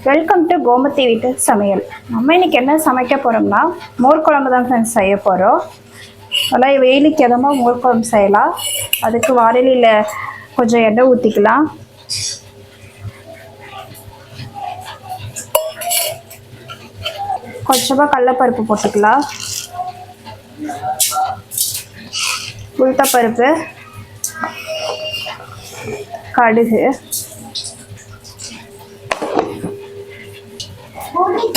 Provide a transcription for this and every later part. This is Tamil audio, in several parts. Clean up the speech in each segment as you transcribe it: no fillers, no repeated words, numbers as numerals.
வெல்கம் டு கோமதி வீட்டு சமையல். நம்ம இன்னைக்கு என்ன சமைக்க போகிறோம்னா மோர் குழம்பு தான் ஃப்ரெண்ட்ஸ் செய்ய போகிறோம். நல்லா வெயிலுக்கு எதமாக மோர் குழம்பு செய்யலாம். அதுக்கு வாரலியில் கொஞ்சம் எண்ணெய் ஊற்றிக்கலாம். கொஞ்சமாக கடலைப்பருப்பு போட்டுக்கலாம், உளுத்தப்பருப்பு, கடுகு,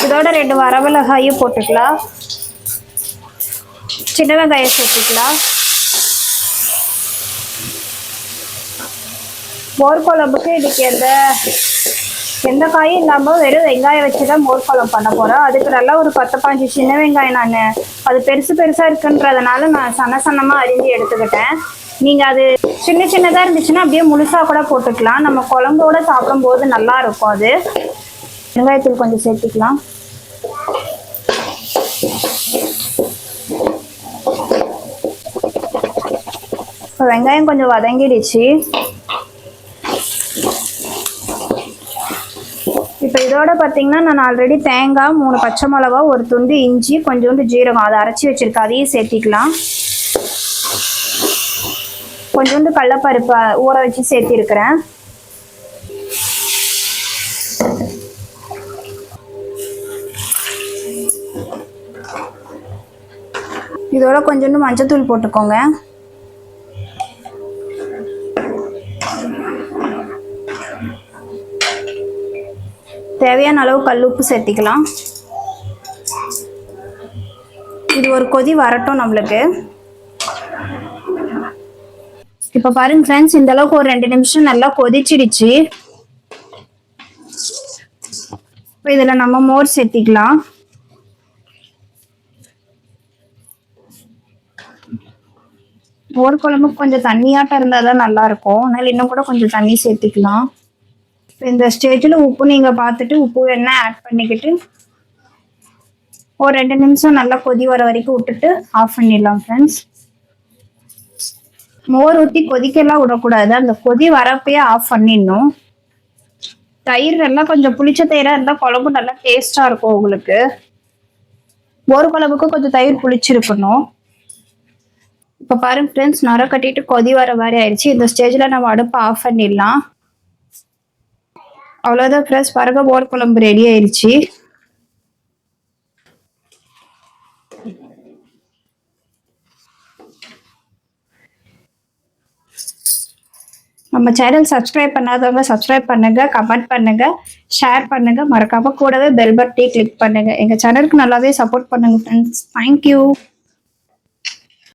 இதோட 2 வரமிளகாயும் போட்டுக்கலாம். சின்ன வெங்காயம் சேர்த்துக்கலாம். மோர் குழம்புக்கு இன்னைக்கு எந்த காயும் இல்லாமல் வெறும் வெங்காயம் வச்சு தான் மோர் குழம்பு பண்ண போகிறோம். அதுக்கு நல்லா ஒரு 10-15 சின்ன வெங்காயம் நான் அது பெருசாக இருக்குன்றதுனால நான் சன்னமாக அரிஞ்சு எடுத்துக்கிட்டேன். நீங்கள் அது சின்னதாக இருந்துச்சுன்னா அப்படியே முழுசாக கூட போட்டுக்கலாம். நம்ம குழம்போட சாப்பிடும்போது நல்லா இருக்கும். அது வெங்காயத்தூள் கொஞ்சம் சேர்த்துக்கலாம். இப்போ வெங்காயம் கொஞ்சம் வதங்கிடுச்சு. இப்போ இதோட பார்த்தீங்கன்னா நான் ஆல்ரெடி தேங்காய், 3 பச்சை மிளகா, ஒரு துண்டு இஞ்சி, கொஞ்சோண்டு ஜீரகம் அதை அரைச்சி வச்சிருக்கேன். அதையும் சேர்த்திக்கலாம். கொஞ்சோண்டு கடலைப்பருப்பு ஊற வச்சு சேர்த்திருக்கிறேன். இதோட கொஞ்சோண்டு மஞ்சத்தூள் போட்டுக்கோங்க. தேவையான அளவு கல்லுப்பு சேர்த்திக்கலாம். இது ஒரு கொதி வரட்டும் நம்மளுக்கு. இப்போ பாருங்க ஃப்ரெண்ட்ஸ், இந்த அளவுக்கு ஒரு 2 நிமிஷம் நல்லா கொதிச்சிடுச்சு. இப்போ இதில் நம்ம மோர் சேர்த்திக்கலாம். மோர் குழம்பு கொஞ்சம் தண்ணியாட்டம் இருந்தால் தான் நல்லாயிருக்கும். அதனால் இன்னும் கூட கொஞ்சம் தண்ணி சேர்த்துக்கலாம். இந்த ஸ்டேஜில் உப்பு நீங்கள் பார்த்துட்டு உப்பு வேணா ஆட் பண்ணிக்கிட்டு ஒரு 2 நிமிஷம் நல்லா கொதி வர வரைக்கும் விட்டுட்டு ஆஃப் பண்ணிடலாம் ஃப்ரெண்ட்ஸ். மோர் ஊற்றி கொதிக்கெல்லாம் விடக்கூடாது. அந்த கொதி வரப்பயே ஆஃப் பண்ணிடணும். தயிர் எல்லாம் கொஞ்சம் புளிச்ச தயிராக இருந்தால் குழம்பு நல்லா டேஸ்டாக இருக்கும். உங்களுக்கு மோர் குழம்புக்கு கொஞ்சம் தயிர் புளிச்சிருக்கணும். இப்போ பாருங்க ஃப்ரெண்ட்ஸ், நுர கட்டிட்டு கொதி வர மாதிரி ஆயிடுச்சு. இந்த ஸ்டேஜில் நம்ம அடுப்பை ஆஃப் பண்ணிடலாம். அவ்வளோதான் ஃப்ரெண்ட்ஸ், பாருங்க மோர் குழம்பு ரெடி ஆயிடுச்சு. நம்ம சேனல் சப்ஸ்கிரைப் பண்ணாதவங்க சப்ஸ்கிரைப் பண்ணுங்க, கமெண்ட் பண்ணுங்க, ஷேர் பண்ணுங்க, மறக்காம கூடவே பெல் பட்டனை கிளிக் பண்ணுங்க. எங்க சேனலுக்கு நல்லாவே சப்போர்ட் பண்ணுங்க ஃப்ரெண்ட்ஸ். தேங்க்யூ.